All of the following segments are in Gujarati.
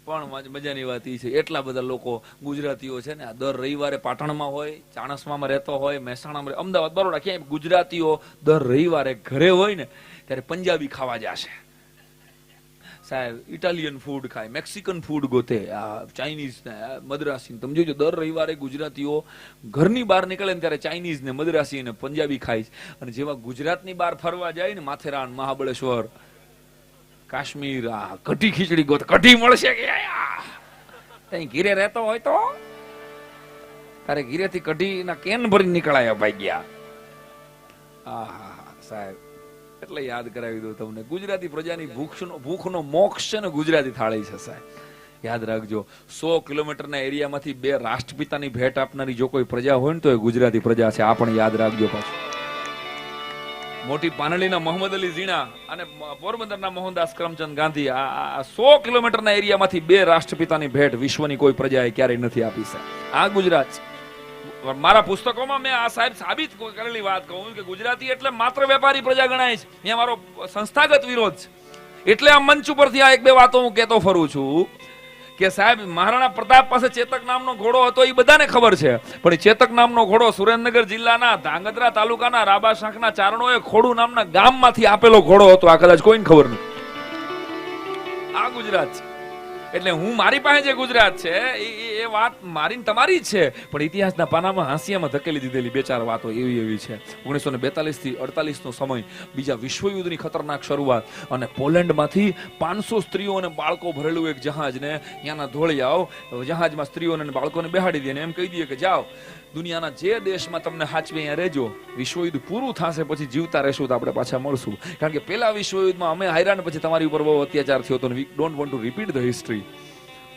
પણ મજાની વાત એ છે, એટલા બધા લોકો ગુજરાતીઓ છે ને દર રવિવારે પાટણમાં હોય, ચાણસ્મામાં રહેતો હોય, મહેસાણામાં, અમદાવાદ, બરોડા, ક્યાંય ગુજરાતીઓ દર રવિવારે ઘરે હોય ને ત્યારે પંજાબી ખાવા જશે સાહેબ, ઇટાલિયન ફૂડ ખાય, મેક્સિકન ફૂડ ગોતે, ચાઇનીઝ ને મદ્રાસી. તમે જોજો દર રવિવારે ગુજરાતીઓ ઘરની બહાર નીકળે ને ત્યારે ચાઇનીઝ ને મદ્રાસી ને પંજાબી ખાય. અને જેવા ગુજરાતની બહાર ફરવા જાય ને માથેરાન, મહાબળેશ્વર, કાશ્મીર, કઢી ખીચડી ગોત, કઢી મળશે કે તઈ ઘીરે રહેતો હોય તો તારે ઘીરેથી કઢી ના કેન ભરી નીકળાયા ભાઈ ગયા. સાહેબ એટલે યાદ કરાવી દઉં તમને, ગુજરાતી પ્રજાની ભૂખનો મોક્ષ છે ને ગુજરાતી થાળી છે સાહેબ. યાદ રાખજો, 100 કિલોમીટરના એરિયામાંથી 2 રાષ્ટ્રપિતાની ભેટ આપનારી જો કોઈ પ્રજા હોય ને તો એ ગુજરાતી પ્રજા છે. આ પણ યાદ રાખજો. પાછું મોટી પાનડીના મોહમ્મદ અલી ઝીણા અને પોરબંદરના મોહનદાસ કરમચંદ ગાંધી, આ 100 કિલોમીટરના એરિયામાંથી 2 રાષ્ટ્રપિતાની ભેટ વિશ્વની કોઈ પ્રજાએ ક્યારેય નથી આપી સાહેબ. આ ગુજરાત છે. મારા પુસ્તકોમાં મેં આ સાહેબ સાબિત કરેલી વાત કહું કે ગુજરાતી એટલે માત્ર વેપારી પ્રજા ગણાય છે. અહીંયા મારો સંસ્થાગત વિરોધ છે. એટલે આ મંચ ઉપરથી આ 1-2 વાતો હું કહેતો ફરું છું કે સાહેબ મહારાણા પ્રતાપ પાસે ચેતક નામનો ઘોડો હતો એ બધાને ખબર છે, પણ એ ચેતક નામનો ઘોડો સુરેન્દ્રનગર જિલ્લાના ધાંગધ્રા તાલુકાના રાબાશાંખના ચારણોએ ખોડુ નામના ગામમાંથી આપેલો ઘોડો હતો. આ કદાચ કોઈને ખબર નથી. આ ગુજરાત છે. એટલે હું મારી પાસે જે ગુજરાત છે એ વાત મારી તમારી જ છે, પણ ઇતિહાસના પાનામાં હાંસિયામાં ધકેલી દીધેલી 2-4 વાતો એવી છે. 1942 થી 48 નો સમય, બીજા વિશ્વયુદ્ધની ખતરનાક શરૂઆત, અને પોલેન્ડમાંથી 500 સ્ત્રીઓ અને બાળકો ભરેલું એક જહાજને ત્યાંના ધોળિયાઓ જહાજમાં સ્ત્રીઓને અને બાળકોને બેહાડી દે ને એમ કહી દે કે જાઓ દુનિયાના જે દેશમાં તમને હાચવે અહીંયા રહેજો, વિશ્વયુદ્ધ પૂરું થશે પછી જીવતા રહેશું તો આપણે પાછા મળશું. કારણ કે પહેલા વિશ્વયુદ્ધમાં અમે હાર્યા ને પછી તમારી ઉપર બહુ અત્યાચાર થયો હતો. We don't want to repeat the history.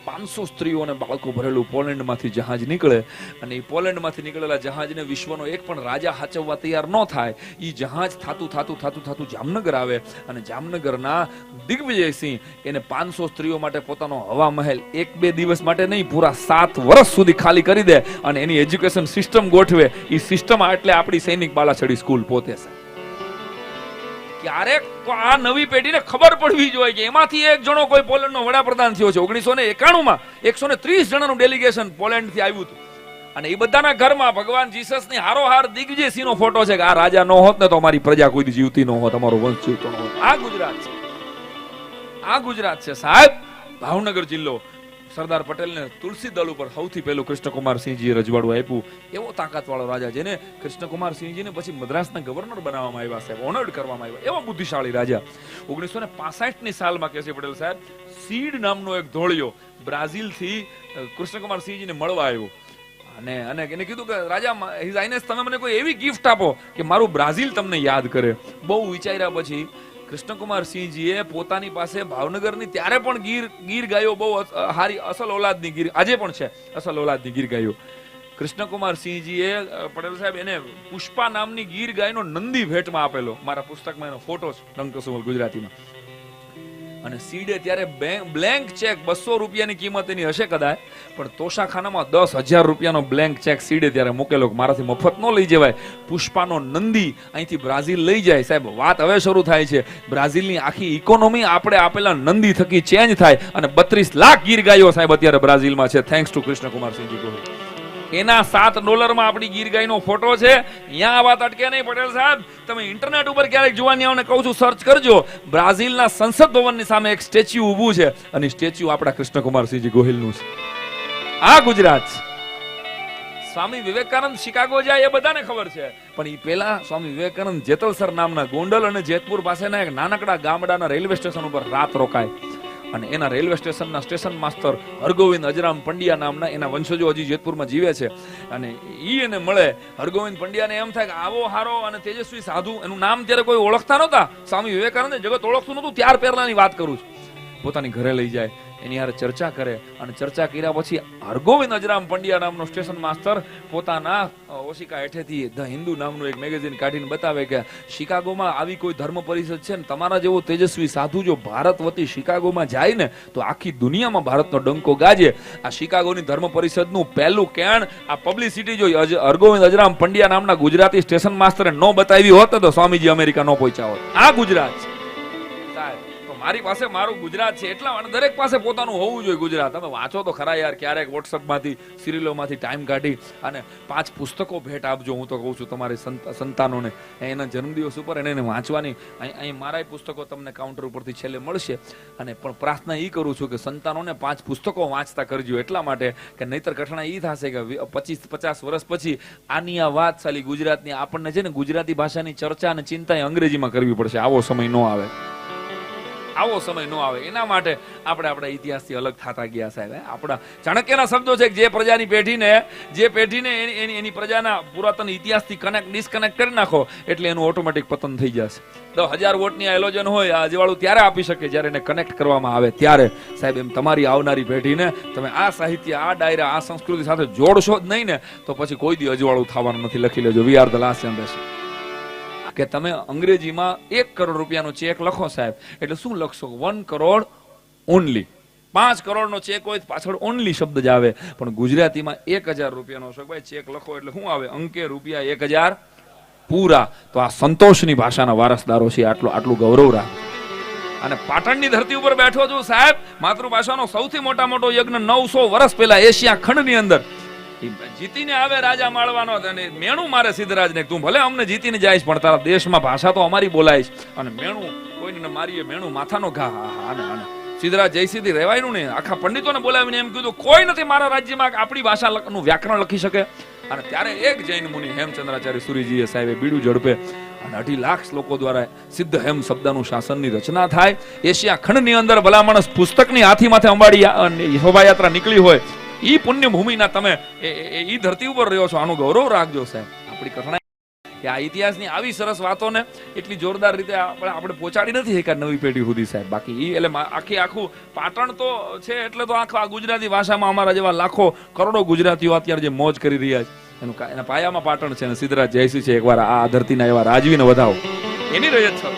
500 સ્ત્રીઓ અને બાળકો ભરેલું પોલેન્ડમાંથી જહાજ નીકળે, અને એ પોલેન્ડમાંથી નીકળેલા જહાજને વિશ્વનો એક પણ રાજા હાચવવા તૈયાર ન થાય. એ જહાજ થાતું જામનગર આવે, અને જામનગરના દિગ્વિજયસિંહ એને 500 સ્ત્રીઓ માટે પોતાનો હવા મહેલ 1-2 દિવસ માટે નહીં, પૂરા 7 વર્ષ સુધી ખાલી કરી દે, અને એની એજ્યુકેશન સિસ્ટમ ગોઠવે. એ સિસ્ટમ એટલે આપણી સૈનિક બાલાછડી સ્કૂલ પોતે છે. ક્યારેક આ નવી પેઢીને ખબર પડવી જોઈએ કે એમાંથી એક જણો કોઈ પોલેન્ડનો વડાપ્રધાન થયો છે. 1991માં 130 જણાનું ડેલિગેશન પોલેન્ડથી આવ્યું હતું, અને એ બધાના ઘરમાં ભગવાન જીસસની હારોહાર દિગ્વિજયસિંહનો ફોટો છે કે આ રાજા ન હોત ને તો અમારી પ્રજા કોઈ જીવતી ન હોત, અમારો વંશ જીવતો ન હોત. આ ગુજરાત છે. આ ગુજરાત છે સાહેબ. ભાવનગર જિલ્લો, સરદાર પટેલને તુલસી દળ ઉપર સૌથી પહેલું કૃષ્ણકુમારસિંહજીએ રજવાડું આપ્યું. એવો તાકાતવાળો રાજા, જેને કૃષ્ણકુમારસિંહજીને પછી મદ્રાસના ગવર્નર બનાવવામાં આવ્યા સાહેબ, ઓનર્ડ કરવામાં આવ્યા. એવો બુદ્ધિશાળી રાજા. 1965ની સાલમાં કેસી પટેલ સાહેબ સીડ નામનો એક ધોળિયો બ્રાઝિલથી કૃષ્ણકુમારસિંહજીને મળવા આવ્યો, અને એને કીધું કે રાજા હિઝ હાઇનેસ તમે મને કોઈ એવી ગિફ્ટ આપો કે મારું બ્રાઝિલ તમને યાદ કરે. બહુ વિચાર્યા પછી કૃષ્ણકુમારસિંહજીએ પોતાની પાસે ભાવનગરની ત્યારે પણ ગીર ગાયો બહુ હારી અસલ ઓલાદની ગીર આજે પણ છે, અસલ ઓલાદની ગીર ગાયો. કૃષ્ણકુમારસિંહજીએ પટેલ સાહેબ એને પુષ્પા નામની ગીર ગાયનો નંદી ભેટમાં આપેલો. મારા પુસ્તકમાં એનો ફોટો છે, ડંકસુમલ ગુજરાતીમાં. અને સીડે ત્યારે બ્લેન્ક ચેક 200 રૂપિયાની કિંમત એની હશે કદાચ, પણ તોશાખાનામાં 10,000 રૂપિયાનો બ્લેન્ક ચેક સીડે ત્યારે મૂકેલો કે મારાથી મફત ન લઈ જવાય. પુષ્પાનો નંદી અહીંથી બ્રાઝિલ લઈ જાય. સાહેબ વાત હવે શરૂ થાય છે. બ્રાઝિલની આખી ઇકોનોમી આપણે આપેલા નંદી થકી ચેન્જ થાય, અને 32 લાખ ગીર ગાયો સાહેબ અત્યારે બ્રાઝિલમાં છે, થેન્ક્સ ટુ કૃષ્ણકુમારસિંહજી ગોહિલ. એના $7 આપણી ગીર ગાયનો ફોટો છે. અહીંયા આ વાત અટકે નહીં પટેલ સાહેબ. તમે ઇન્ટરનેટ ઉપર ક્યારેક જોવાની આવને કહું છું, સર્ચ કરજો. બ્રાઝિલના સંસદ ભવનની સામે એક સ્ટેચ્યુ ઊભું છે, અને સ્ટેચ્યુ આપણા કૃષ્ણકુમારસિંહજી ગોહિલનું છે. આ ગુજરાત. સ્વામી વિવેકાનંદ શિકાગો જાય એ બધાને ખબર છે, પણ એ પહેલા સ્વામી વિવેકાનંદ જેતલસર નામના ગોંડલ અને જેતપુર પાસેના એક નાનકડા ગામડાના રેલવે સ્ટેશન ઉપર રાત રોકાય, અને એના રેલવે સ્ટેશનના સ્ટેશન માસ્ટર હરગોવિંદ અજરામ પંડ્યા નામના એના વંશજો હજી જેતપુરમાં જીવે છે, અને ઈ એને મળે. હરગોવિંદ પંડ્યાને એમ થાય કે આવો હારો અને તેજસ્વી સાધુ, એનું નામ ત્યારે કોઈ ઓળખતા નહોતા, સ્વામી વિવેકાનંદ જગત ઓળખતું નહોતું, ત્યાર પહેલાની વાત કરું છું. પોતાની ઘરે લઈ જાય, એની હારે ચર્ચા કરે, અને ચર્ચા કર્યા પછી હરગોવિંદ અજરામ પંડ્યા નામનો સ્ટેશન માસ્ટર પોતાના ઓશિકા હેઠેથી ધ હિન્દુ નામનું એક મેગેઝિન કાઢીને બતાવે કે શિકાગોમાં આવી કોઈ ધર્મ પરિષદ છે ને તમારા જેવો તેજસ્વી સાધુ જો ભારત વતી શિકાગોમાં જાય ને તો આખી દુનિયામાં ભારતનો ડંકો ગાજે. આ શિકાગોની ધર્મ પરિષદનું પહેલું કેણ આ પબ્લિસિટી જો હરગોવિંદ અજરામ પંડ્યા નામના ગુજરાતી સ્ટેશન માસ્ટરે ન બતાવી હોત તો સ્વામીજી અમેરિકા ન પહોંચ્યા હોત. આ ગુજરાત છે સાહેબ. તો મારી પાસે મારું ગુજરાત છે એટલા, અને દરેક પાસે પોતાનું હોવું જોઈએ ગુજરાત. તમે વાંચો તો ખરા યાર, ક્યારેક વોટ્સઅપમાંથી સિરિયલોમાંથી ટાઈમ કાઢી અને 5 પુસ્તકો ભેટ આપજો. હું તો કહું છું તમારી સંતાનોને એના જન્મદિવસ ઉપર એને વાંચવાની. અહીં મારા પુસ્તકો તમને કાઉન્ટર ઉપરથી છેલ્લે મળશે. અને પણ પ્રાર્થના એ કરું છું કે સંતાનોને 5 પુસ્તકો વાંચતા કરજો, એટલા માટે કે નહીતર કઠણા એ થશે કે 25-50 વર્ષ પછી આની આ વાત સાલી ગુજરાતની આપણને છે ને ગુજરાતી ભાષાની ચર્ચા અને ચિંતા અંગ્રેજીમાં કરવી પડશે. આવો સમય ન આવે, આવો સમય ન આવે. એના માટે આપણે આપણા ઇતિહાસથી અલગ થતા ગયા સાહેબ. આપણા ચાણક્યના શબ્દો છે કે જે પ્રજાની પેઢીને એની પ્રજાના પુરાતન ઇતિહાસથી ડિસ્કનેક્ટ કરી નાખો એટલે એનું ઓટોમેટિક પતન થઈ જશે. તો 1000 વોટની એલોજન હોય આ અજવાળું ત્યારે આપી શકે જ્યારે એને કનેક્ટ કરવામાં આવે ત્યારે. સાહેબ એમ તમારી આવનારી પેઢીને તમે આ સાહિત્ય, આ ડાયરા, આ સંસ્કૃતિ સાથે જોડશો જ નહીં ને તો પછી કોઈ દી અજવાળું થવાનું નથી. લખી લેજો, we are the last generation. કે તમે અંગ્રેજીમાં 1 કરોડ રૂપિયાનો ચેક લખો સાહેબ, એટલે શું લખશો? 1 કરોડ ઓનલી. 5 કરોડનો ચેક હોય પાછળ ઓનલી શબ્દ જ આવે, પણ ગુજરાતીમાં 1000 રૂપિયાનો ભાઈ ચેક લખો એટલે શું આવે? અંકે રૂપિયા 1000 પૂરા. તો આ સંતોષની ભાષાના વારસદારો છે. આટલું ગૌરવ રાખ. અને પાટણની ધરતી ઉપર બેઠો છું સાહેબ. માતૃભાષાનો સૌથી મોટો યજ્ઞ 900 વર્ષ પહેલા એશિયા ખંડની અંદર જીતીને આવે રાજા માળવાનો, અને મેણું મારે સિદ્ધરાજને, તું ભલે અમને જીતીને જાય પણ તારા દેશમાં ભાષા તો અમારી બોલાય છે. અને મેણું કોઈને મારીએ, મેણું માથાનો ઘા. આને સિદ્ધરાજ જયસિદ્ધિ રહેવાયનું ને આખા પંડિતોને બોલાવીને એમ કીધું કોઈ નથી મારા રાજ્યમાં આપણી ભાષાનું વ્યાકરણ લખી શકે. અને ત્યારે એક જૈન મુનિ હેમચંદ્રાચાર્ય સૂરીજીએ સાહેબે બીડું ઝડપે અને 2.5 લાખ લોકો દ્વારા સિદ્ધ હેમ શબ્દનું શાસનની રચના થાય. એશિયા ખંડની અંદર ભલા માણસ પુસ્તકની હાથી માથે અંબાડી શોભાયાત્રા નીકળી હોય. ઈ પુણ્ય ભૂમિના તમે ઈ ધરતી ઉપર રહ્યો છો, આનું ગૌરવ રાખજો સાહેબ. આપણી કથા કે આ ઇતિહાસની આવી સરસ વાતોને એટલી જોરદાર રીતે આપણે પહોંચાડી નથી શક્યા નવી પેઢી સુધી સાહેબ. બાકી ઈ એટલે આખું પાટણ તો છે એટલે તો આખા ગુજરાતી ભાષામાં અમારા જેવા લાખો કરોડો ગુજરાતીઓ અત્યારે જે મોજ કરી રહ્યા છે એના પાયામાં પાટણ છે. અને સિદ્ધરાજ જયસિંહ છે. એકવાર આ ધરતીના એવા રાજવીને વધાવો, એની રજત છે.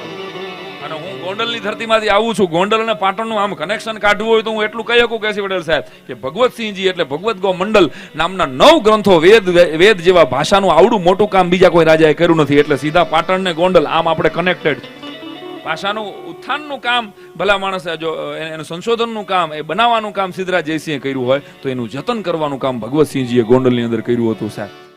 અને હું ગોંડલની ધરતીમાંથી આવું છું. ગોંડલ અને પાટણનું આમ કનેક્શન કાઢવું હોય તો હું એટલું કહી શકું કેસી પટેલ સાહેબ કે ભગવતસિંહજી એટલે ભગવત ગો મંડલ નામના 9 ગ્રંથો વેદ જેવા ભાષાનું આવડું મોટું કામ બીજા કોઈ રાજાએ કર્યું નથી. એટલે સીધા પાટણ ને ગોંડલ આમ આપણે કનેક્ટેડ. ભાષાનું ઉત્થાનનું કામ ભલા માણસે, જો એનું સંશોધનનું કામ, એ બનાવવાનું કામ સિદ્ધરાજ જયસિંહે કર્યું હોય તો એનું જતન કરવાનું કામ ભગવતસિંહજીએ ગોંડલની અંદર કર્યું હતું સાહેબ.